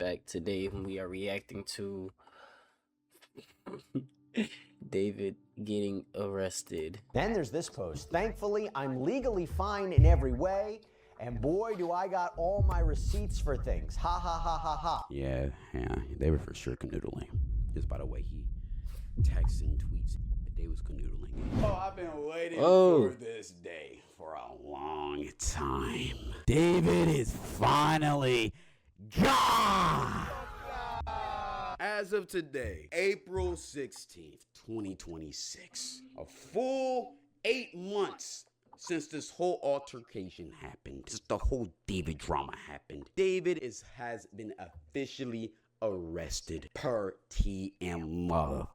back today when we are reacting to David getting arrested. Then there's this post. Thankfully, I'm legally fine in every way, and boy, do I got all my receipts for things. Ha ha ha ha ha. Yeah, they were for sure canoodling. Just by the way he texts and tweets that they was canoodling. Oh, I've been waiting for this day for a long time. David is finally gone! As of today, April 16th, 2026, a full 8 months since this whole altercation happened, just the whole David drama happened, David has been officially arrested per TMZ.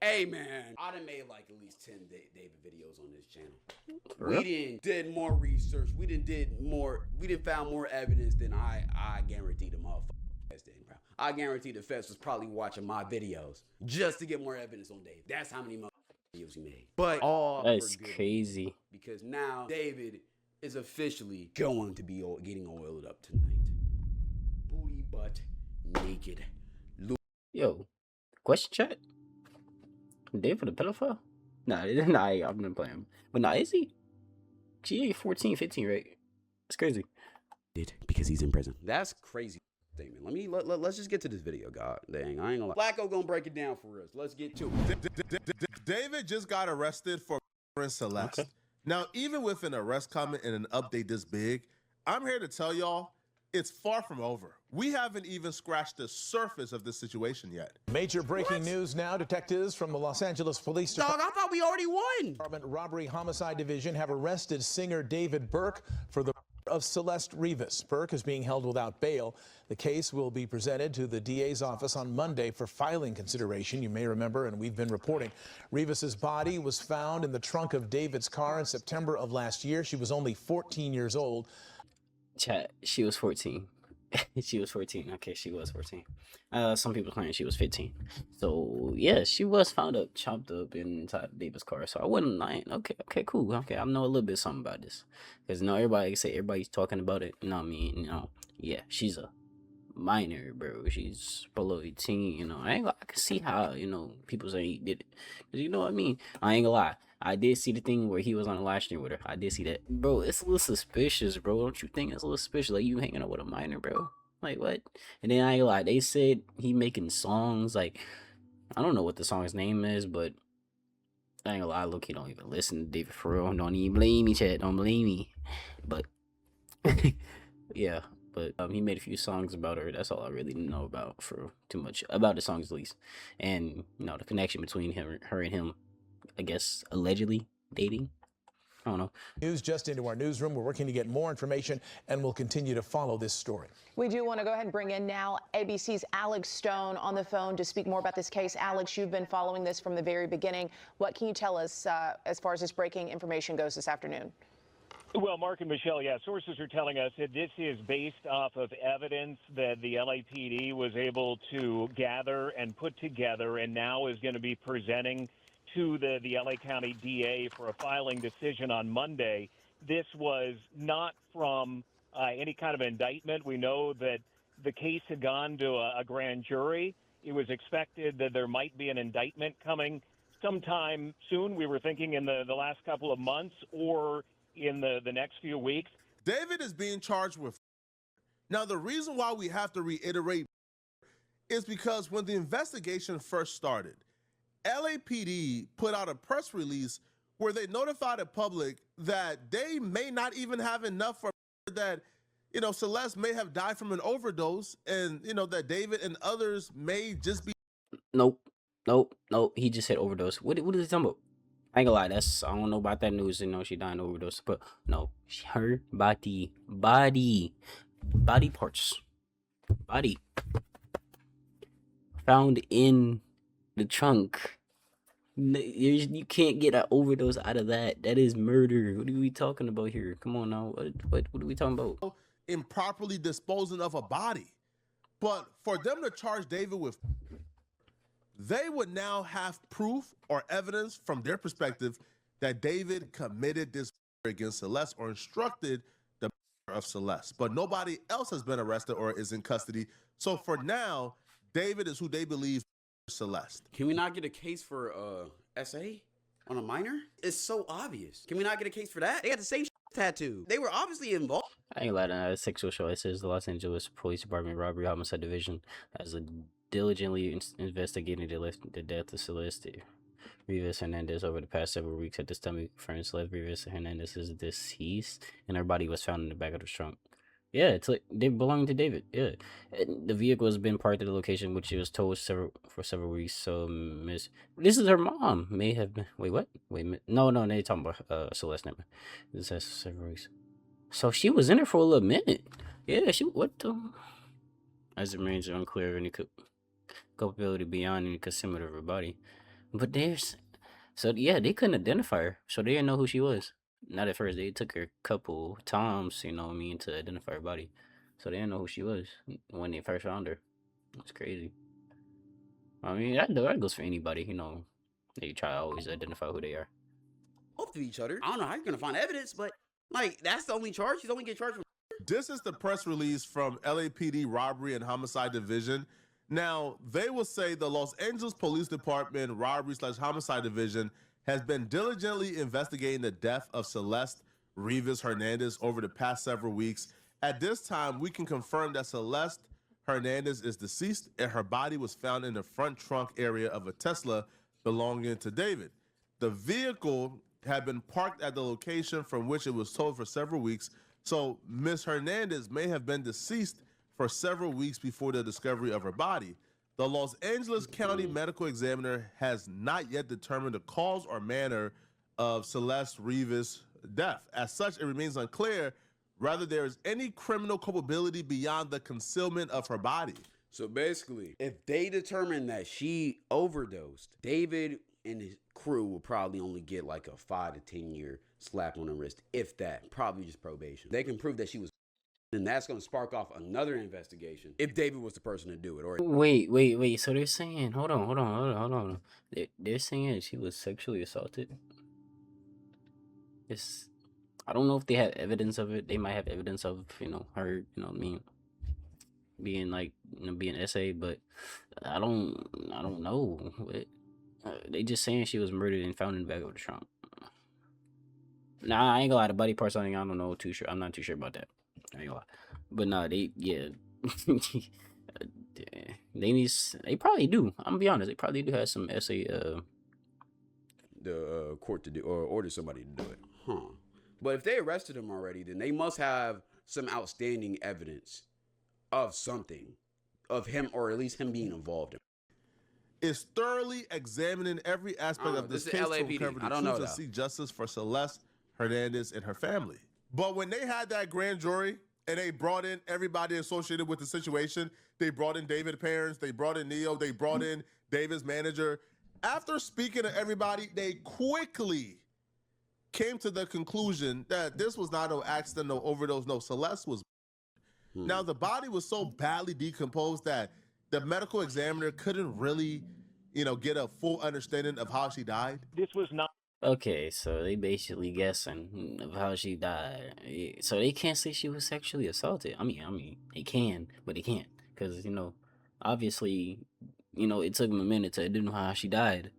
Hey man, I done made like at least 10 David videos on this channel. We did more research. We found more evidence than I guarantee the motherfuckers did, bro. I guarantee the feds was probably watching my videos just to get more evidence on David. That's how many videos we made. But all that's crazy. Because now David is officially going to be getting oiled up tonight. Booty butt naked. Yo, question chat? David a pedophile? Nah, I'm not playing. But nah, is he? She ain't 14, 15, right? It's crazy. Because he's in prison. That's crazy statement. Let's just get to this video, God dang. I ain't gonna lie. Flacco gonna break it down for us. Let's get to it. David just got arrested for Celeste. Okay. Now, even with an arrest comment and an update this big, I'm here to tell y'all it's far from over. We haven't even scratched the surface of this situation yet. Major breaking news now. Detectives from the Los Angeles Police Department. Dog, I thought we already won. Robbery Homicide Division have arrested singer David Burke for the of Celeste Rivas. Burke is being held without bail. The case will be presented to the DA's office on Monday for filing consideration. You may remember, and we've been reporting, Rivas's body was found in the trunk of David's car in September of last year. She was only 14 years old. Chat, she was 14. She was 14. Okay, she was 14. Some people claim she was 15. So yeah, she was found up, chopped up inside David's car. So I wasn't lying. Okay, cool. Okay, I know a little bit something about this. Because everybody's talking about it. You know what I mean? Yeah, she's a minor, bro. She's below 18. I can see how, people say he did it. You know what I mean? I ain't gonna lie. I did see the thing where he was on a live stream with her. I did see that. Bro, it's a little suspicious, bro. Don't you think it's a little suspicious? Like, you hanging out with a minor, bro. Like, what? And then I ain't gonna lie. They said he making songs. Like, I don't know what the song's name is, but I ain't gonna lie. Look, he don't even listen to David for real. Don't even blame me, chat. Don't blame me. But, yeah. But he made a few songs about her. That's all I really know about for too much. About the songs, at least. And, the connection between her and him. I guess, allegedly dating. I don't know. News just into our newsroom. We're working to get more information, and we'll continue to follow this story. We do want to go ahead and bring in now ABC's Alex Stone on the phone to speak more about this case. Alex, you've been following this from the very beginning. What can you tell us as far as this breaking information goes this afternoon? Well, Mark and Michelle, sources are telling us that this is based off of evidence that the LAPD was able to gather and put together and now is going to be presenting to the LA County DA for a filing decision on Monday. This was not from any kind of indictment. We know that the case had gone to a grand jury. It was expected that there might be an indictment coming sometime soon. We were thinking in the last couple of months or in the next few weeks. David is being charged with. Now, the reason why we have to reiterate is because when the investigation first started, LAPD put out a press release where they notified the public that they may not even have enough for that, Celeste may have died from an overdose and, that David and others may just be. Nope. He just said overdose. What is he talking about? I ain't gonna lie. I don't know about that news. She died in overdose. But no, her body parts, found in the trunk. You can't get an overdose out of that. That is murder. What are we talking about here? Come on now. What are we talking about? Improperly disposing of a body. But for them to charge David with, they would now have proof or evidence from their perspective that David committed this against Celeste or instructed the of Celeste, but nobody else has been arrested or is in custody. So for now, David is who they believe Celeste. Can we not get a case for SA on a minor? It's so obvious. Can we not get a case for that? They got the same tattoo. They were obviously involved. I ain't lying. Sexual show. It says the Los Angeles Police Department Robbery Homicide Division has diligently investigating the death of Celeste Rivas Hernandez over the past several weeks. At this time, we confirmed Celeste Rivas Hernandez is deceased, and her body was found in the back of the trunk. Yeah, it's like they belong to David. Yeah, and the vehicle has been parked at the location, which she was told for several weeks. So, this is her mom. May have been. Wait, what? Wait, no, they talking about Celeste. Never. This has several weeks. So she was in there for a little minute. Yeah, what the? As it remains unclear of any culpability beyond any concealment of her body. But yeah, they couldn't identify her, so they didn't know who she was. Not at first. They took her a couple times, you know what I mean, to identify her body. So they didn't know who she was when they first found her. It's crazy. I mean, that goes for anybody, you know. They try to always identify who they are. Both of each other. I don't know how you're going to find evidence, but, like, that's the only charge. She's only getting charged with. This is the press release from LAPD Robbery and Homicide Division. Now, they will say the Los Angeles Police Department Robbery/Homicide Division has been diligently investigating the death of Celeste Rivas Hernandez over the past several weeks. At this time, we can confirm that Celeste Hernandez is deceased and her body was found in the front trunk area of a Tesla belonging to David. The vehicle had been parked at the location from which it was towed for several weeks, so Ms. Hernandez may have been deceased for several weeks before the discovery of her body. The Los Angeles County Medical Examiner has not yet determined the cause or manner of Celeste Rivas' death. As such, it remains unclear whether there is any criminal culpability beyond the concealment of her body. So basically, if they determine that she overdosed, David and his crew will probably only get like a 5 to 10 year slap on the wrist, if that. Probably just probation. They can prove that she was. Then that's going to spark off another investigation if David was the person to do it. Or Wait. So they're saying, hold on. They're saying she was sexually assaulted. I don't know if they have evidence of it. They might have evidence of, her, what I mean, being like, being SA, but I don't know. They just saying she was murdered and found in the back of the trunk. Nah, I ain't gonna lie. The body parts, I don't know too sure. I'm not too sure about that. But no, they they probably do. I'm gonna be honest, they probably do have some essay the court to do or order somebody to do it. But if they arrested him already, then they must have some outstanding evidence of something, of him, or at least him being involved in it. Is thoroughly examining every aspect of this case to recover the truth and seek justice for Celeste Hernandez and her family. But when they had that grand jury and they brought in everybody associated with the situation, they brought in David's parents, they brought in Neo, they brought in David's manager. After speaking to everybody, they quickly came to the conclusion that this was not no accident, no overdose, no, Celeste was. Now, the body was so badly decomposed that the medical examiner couldn't really, get a full understanding of how she died. This was not. Okay, so they basically guessing of how she died. So they can't say she was sexually assaulted. I mean, they can, but they can't. Because, obviously, it took them a minute to identify how she died.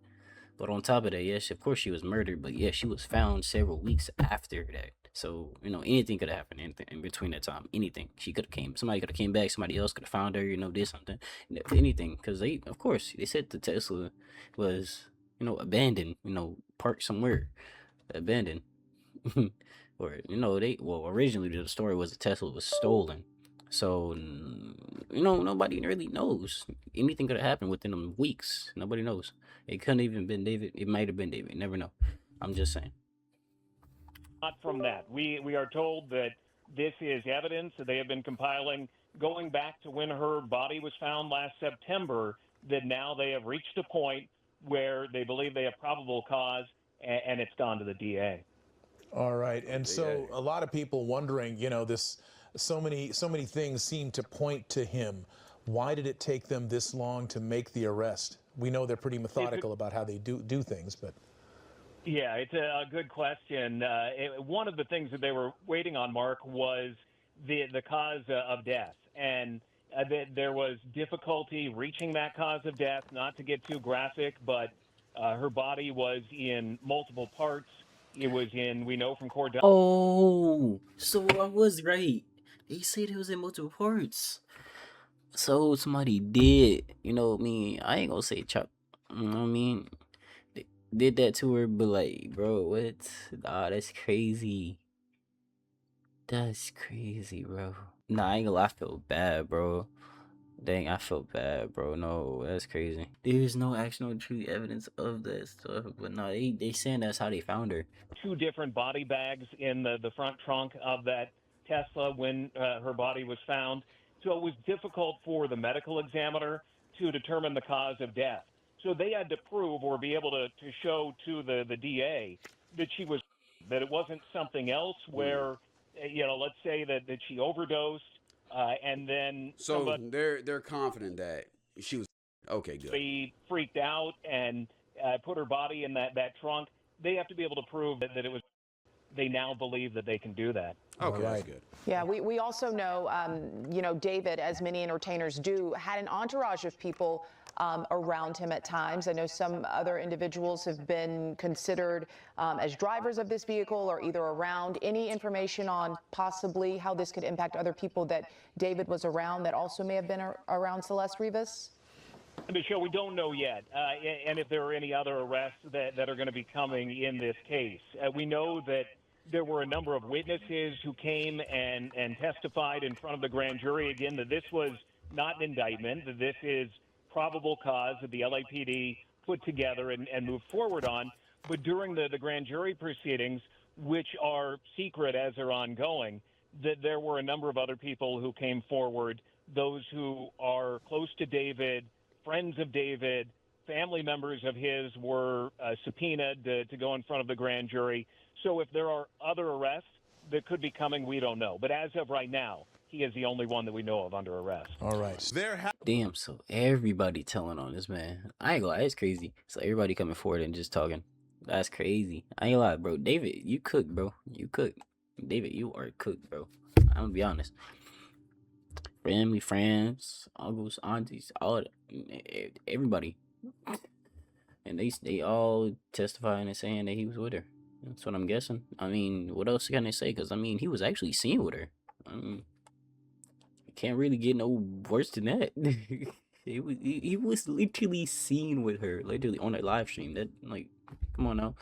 But on top of that, yes, of course she was murdered. But, yeah, she was found several weeks after that. So, anything could have happened in between that time. Anything. Somebody could have came back. Somebody else could have found her, did something. Anything. Because they said the Tesla was, abandoned, parked somewhere, abandoned. Or, originally the story was the Tesla was stolen. So, nobody really knows. Anything could have happened within them weeks. Nobody knows. It couldn't even been David. It might have been David. You never know. I'm just saying. Not from that. We are told that this is evidence that they have been compiling going back to when her body was found last September, that now they have reached a point where they believe they have probable cause, and it's gone to the DA. All right, and so a lot of people wondering, so many things seem to point to him. Why did it take them this long to make the arrest? We know they're pretty methodical about how they do things, but. Yeah, it's a good question. One of the things that they were waiting on, Mark, was the cause of death, and there was difficulty reaching that cause of death. Not to get too graphic, but her body was in multiple parts. It was in, we know from court. Oh, so I was right. They said it was in multiple parts. So somebody did, I ain't gonna say chop. They did that to her, but like, bro, what? Nah, that's crazy. That's crazy, bro. Nah, I ain't gonna lie, I feel bad, bro. Dang, I feel bad, bro. No, that's crazy. There's no actual true evidence of that stuff, but no, they saying that's how they found her. 2 different body bags in the front trunk of that Tesla when her body was found. So it was difficult for the medical examiner to determine the cause of death. So they had to prove or be able to show to the DA that that it wasn't something else where, let's say that she overdosed and then so they're confident that she was okay. Good. They freaked out and put her body in that trunk. They have to be able to prove that it was. They now believe that they can do that. Okay, that's good. Yeah, we also know, David, as many entertainers do, had an entourage of people around him at times. I know some other individuals have been considered as drivers of this vehicle or either around. Any information on possibly how this could impact other people that David was around that also may have been around Celeste Rivas? Michelle, we don't know yet, and if there are any other arrests that are going to be coming in this case. We know that there were a number of witnesses who came and testified in front of the grand jury, again, that this was not an indictment, that this is probable cause that the LAPD put together and moved forward on. But during the grand jury proceedings, which are secret as they're ongoing, that there were a number of other people who came forward, those who are close to David, friends of David, family members of his were subpoenaed to go in front of the grand jury. So if there are other arrests that could be coming, we don't know. But as of right now, he is the only one that we know of under arrest. All right. Damn, so everybody telling on this man. I ain't gonna lie, it's crazy. So everybody coming forward and just talking. That's crazy. I ain't gonna lie, bro. David, you cook, bro. You cook. David, you are cooked, bro. I'm gonna be honest. Family, friends, uncles, aunties, all everybody. And they all testifying and saying that he was with her. That's what I'm guessing. I mean, what else can they say? Because, I mean, he was actually seen with her. I mean, can't really get no worse than that. He was literally seen with her, literally on a live stream. That, like, come on now.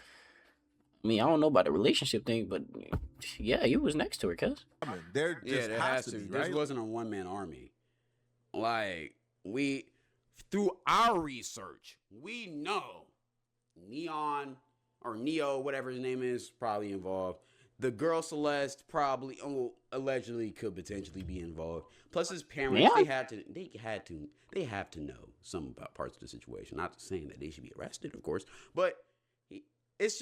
I mean, I don't know about the relationship thing, but yeah, he was next to her, cuz. There has to be, right? This wasn't a one-man army. Like, through our research, we know Neon or Neo, whatever his name is, probably involved. The girl Celeste probably, allegedly could potentially be involved. Plus his parents, Yeah. they have to know some about parts of the situation. Not saying that they should be arrested, of course, but it's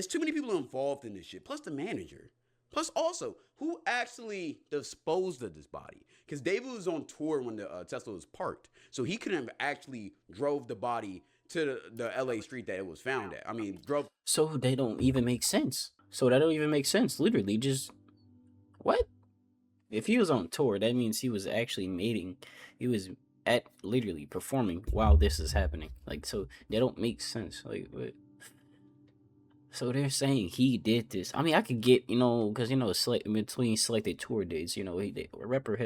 too many people involved in this shit. Plus the manager. Plus also, who actually disposed of this body? Because David was on tour when the Tesla was parked. So he couldn't have actually drove the body to the LA street that it was found at. I mean, drove. So they don't even make sense. Literally, just what? If he was on tour, that means he was actually mating. He was at literally performing while this is happening. Like, so they don't make sense. Like, what? So they're saying he did this. I mean, I could get, because, between selected tour dates, a rapper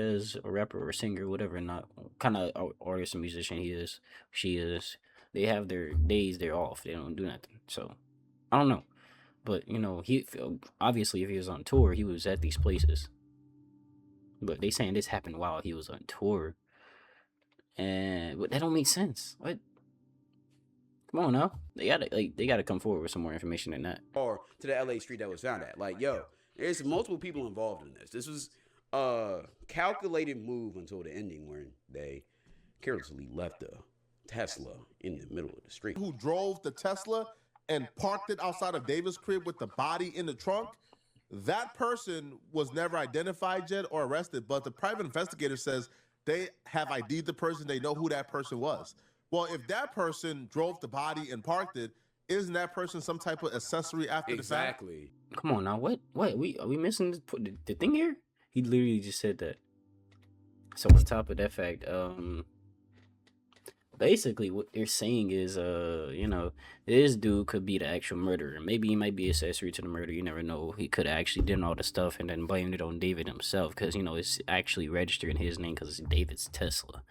or singer, whatever, not kind of artist and musician she is. They have their days they're off. They don't do nothing. So, I don't know. But, he obviously, if he was on tour, he was at these places. But they saying this happened while he was on tour. But that don't make sense. What? Come on now. They gotta come forward with some more information than that. Or to the LA street that was found at. Like, yo, there's multiple people involved in this. This was a calculated move until the ending where they carelessly left the Tesla in the middle of the street. Who drove the Tesla and parked it outside of David's crib with the body in the trunk? That person was never identified yet or arrested, but the private investigator says they have ID'd the person. They know who that person was. Well, if that person drove the body and parked it, isn't that person some type of accessory after the fact? Exactly. Come on now, what? Are we missing the thing here? He literally just said that. So on top of that fact, basically what they're saying is, you know, this dude could be the actual murderer. Maybe he might be accessory to the murder. You never know. He could have actually done all the stuff and then blamed it on David himself, because, you know, it's actually registered in his name because it's David's Tesla.